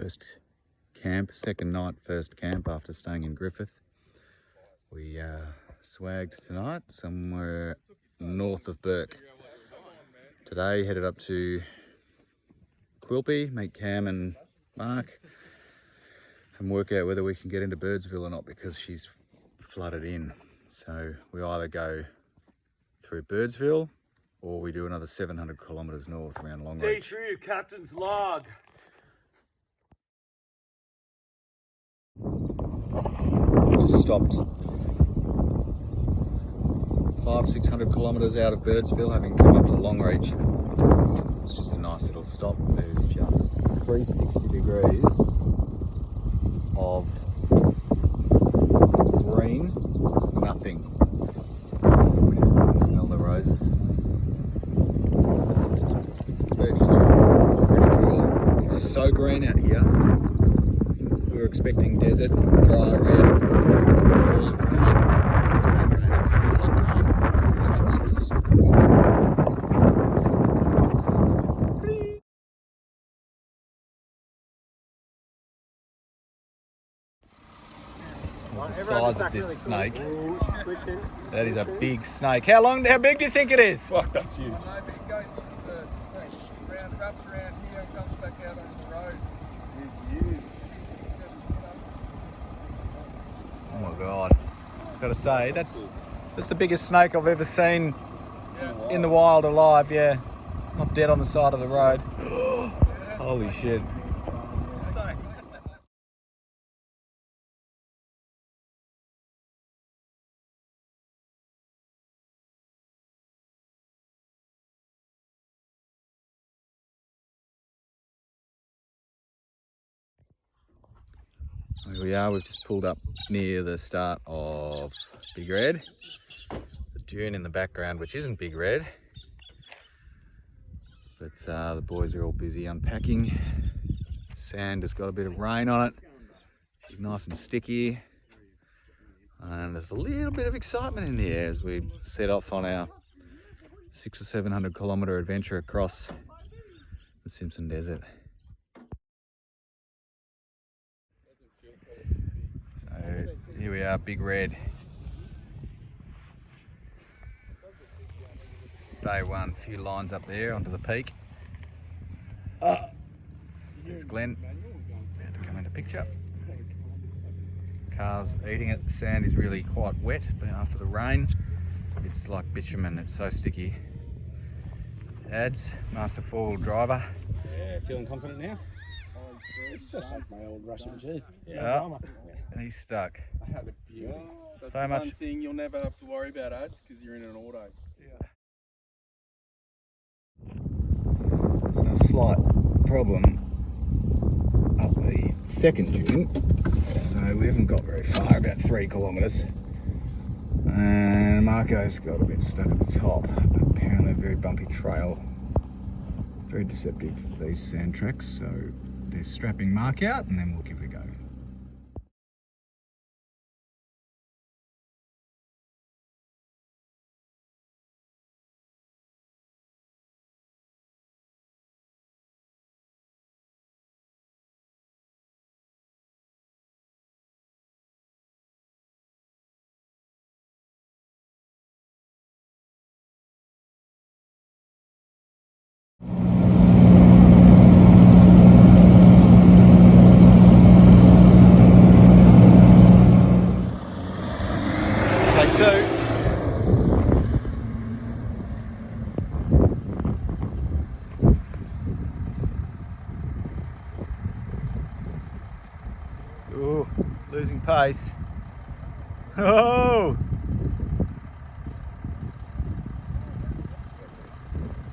First camp, second night, first camp after staying in Griffith. We swagged tonight somewhere north of Burke. Today headed up to Quilpie, meet Cam and Mark and work out whether we can get into Birdsville or not because she's flooded in. So we either go through Birdsville or we do another 700 kilometres north around Longreach. Day true, captain's log. Just stopped 500-600 kilometres out of Birdsville, having come up to Longreach. It's just a nice little stop. There's just 360 degrees of green, nothing. So we smell the roses. Pretty cool. It's so green out here. We were expecting desert, dry, red, all it rain. It's been raining up here for a long time. It's just super cool. That's the size of this snake. That is a big snake. How big do you think it is? Fuck, that's you. I know, but it goes into the round, wraps around here and comes back out on the road. Oh my god. I've got to say, that's the biggest snake I've ever seen in the wild alive, yeah. Not dead on the side of the road. Holy shit. Here we are, we've just pulled up near the start of Big Red. The dune in the background, which isn't Big Red. But the boys are all busy unpacking. Sand has got a bit of rain on it. She's nice and sticky. And there's a little bit of excitement in the air as we set off on our 600 or 700 kilometre adventure across the Simpson Desert. Here we are, Big Red. Day one, few lines up there onto the peak. There's Glenn, about to come into picture. Car's eating it. The sand is really quite wet, but after the rain, it's like bitumen, it's so sticky. It's Ads, master four-wheel driver. Yeah, feeling confident now? It's just like my old Russian G. Yeah. And he's stuck. I have a beauty. That's So the much. one thing you'll never have to worry about, Ads, because you're in an auto. So a slight problem up the second dune. So we haven't got very far, about 3 kilometres. And Marco's got a bit stuck at the top. Apparently a very bumpy trail. Very deceptive, these sand tracks. So they're strapping Mark out and then we'll give it a go. Take two. Ooh, losing pace. Oh!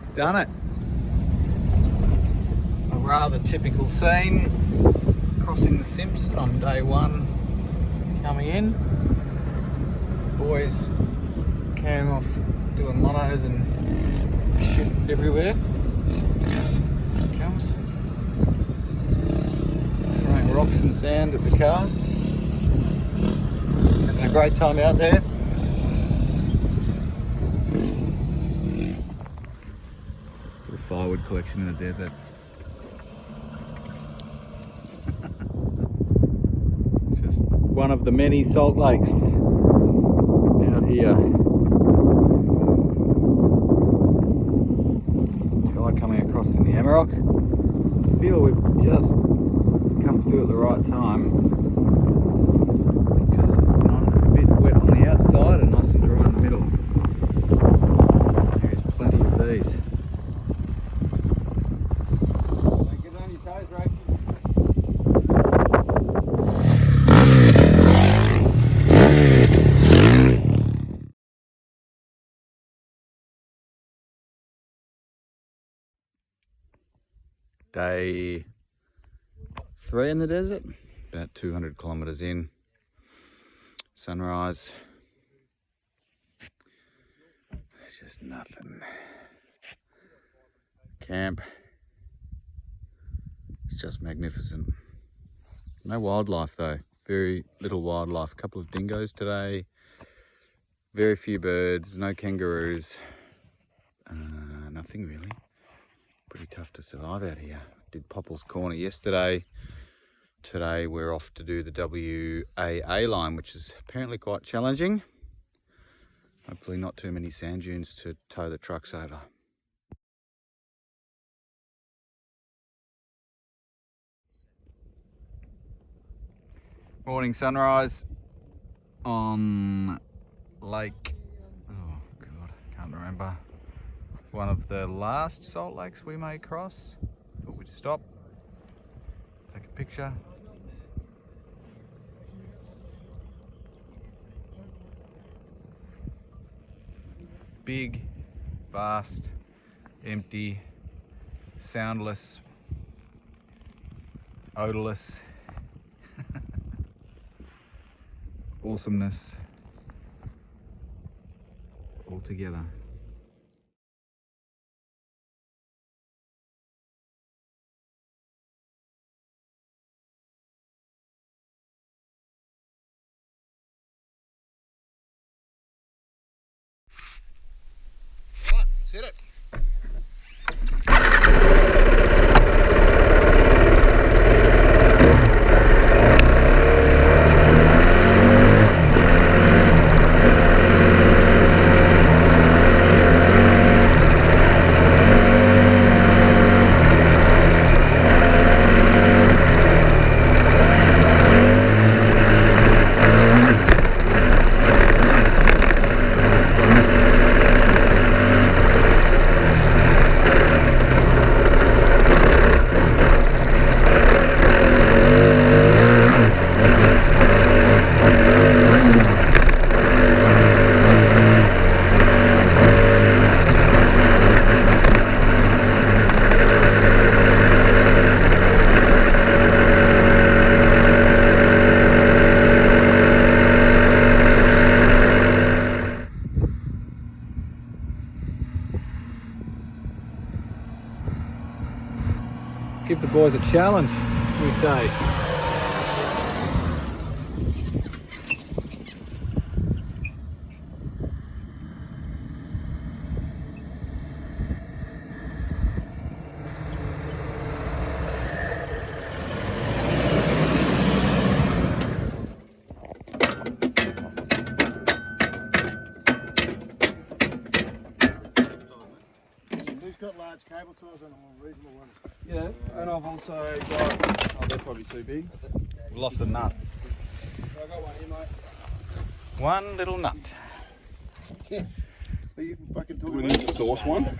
He's done it. A rather typical scene, crossing the Simpson on day one, coming in. Boys came off doing monos and shit everywhere. Here it comes. Throwing rocks and sand at the car. Having a great time out there. Little firewood collection in the desert. one of the many salt lakes out here. Guy coming across in the Amarok. I feel we've just come through at the right time because it's not a bit wet on the outside and nice and dry in the middle. There's plenty of these. Get on your toes, Rachel. Day 3 in the desert, about 200 kilometers in. Sunrise. It's just nothing. Camp. It's just magnificent. No wildlife though. Very little wildlife. A couple of dingoes today. Very few birds. No kangaroos. Nothing really. Pretty tough to survive out here. Did Popple's Corner yesterday. Today we're off to do the WAA line, which is apparently quite challenging. Hopefully not too many sand dunes to tow the trucks over. Morning sunrise on Lake, oh God, can't remember. One of the last salt lakes we may cross. Thought we'd stop, take a picture. Big, vast, empty, soundless, odorless awesomeness all together. Right, set it. Give the boys a challenge, we say. Who's got large cable ties on them on reasonable ones? Yeah, and I've also got, oh, they're probably too big. We lost a nut. I got one here, mate. One little nut. Are you fucking talking We about? need to source one.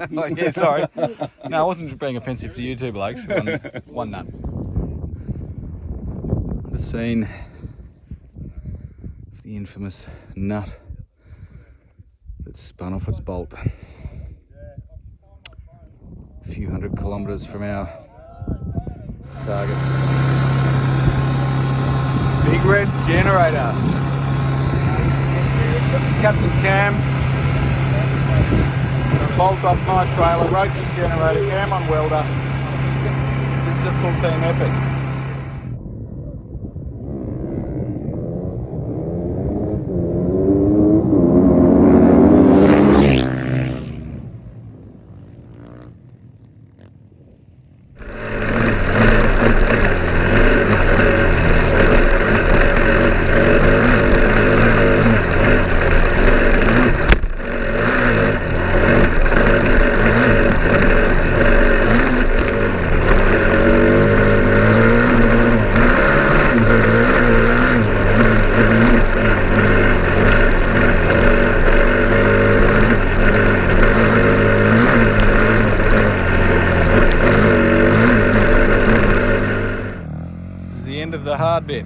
Oh, yeah, sorry. No, I wasn't being offensive to you two blokes. One nut. The scene of the infamous nut that spun off its bolt. A few hundred kilometres from our target. Big Red's generator. Captain Cam. Bolt off my trailer, Roach's generator, Cam on welder. This is a full team effort. hard bit.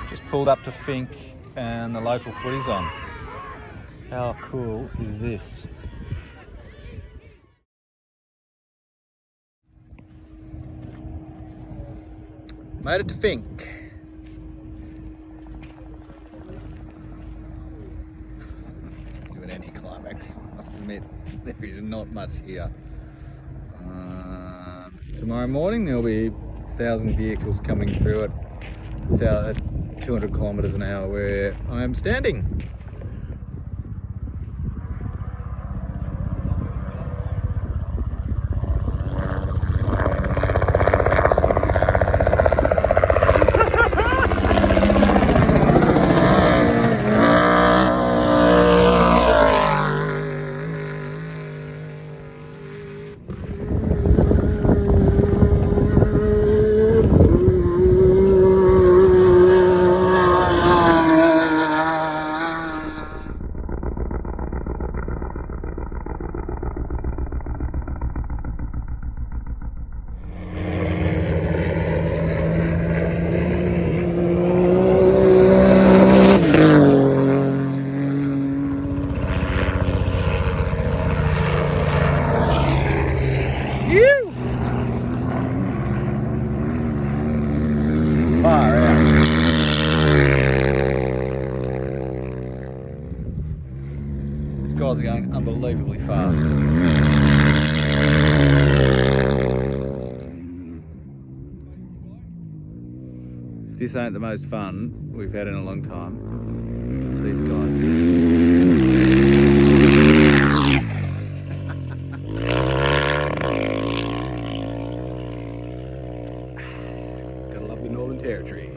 Just pulled up to Fink and the local footy's on. How cool is this? Made it to Fink. It's a bit of an anticlimax, I must admit. There is not much here. Tomorrow morning there'll be 1,000 vehicles coming through at 200 kilometres an hour where I am standing. Far out. These guys are going unbelievably fast. If this ain't the most fun we've had in a long time, these guys. Gotta love the Northern Territory.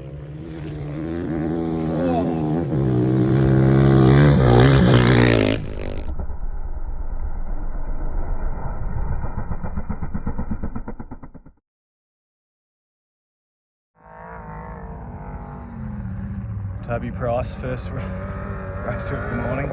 Toby Price, first racer of the morning.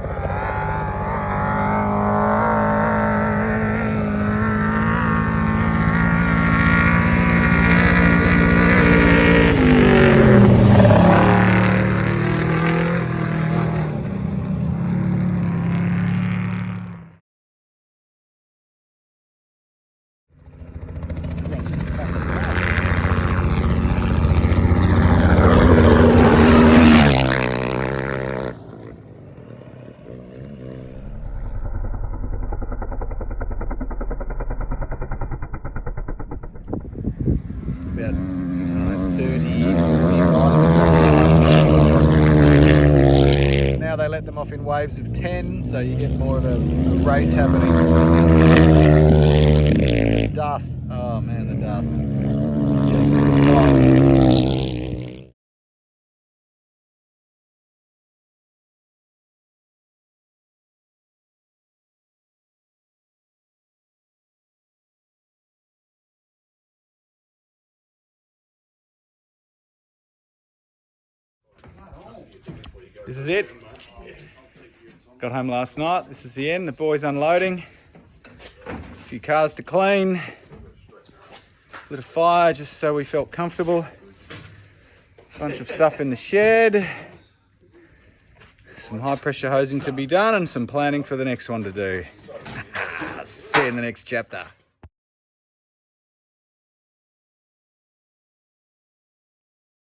About 30, 45. Now they let them off in waves of 10, so you get more of a race happening. Dust, oh man, the dust. Just This is it. Got home last night. This is the end. The boys unloading. A few cars to clean. Lit a fire just so we felt comfortable. Bunch of stuff in the shed. Some high pressure hosing to be done and some planning for the next one to do. See you in the next chapter.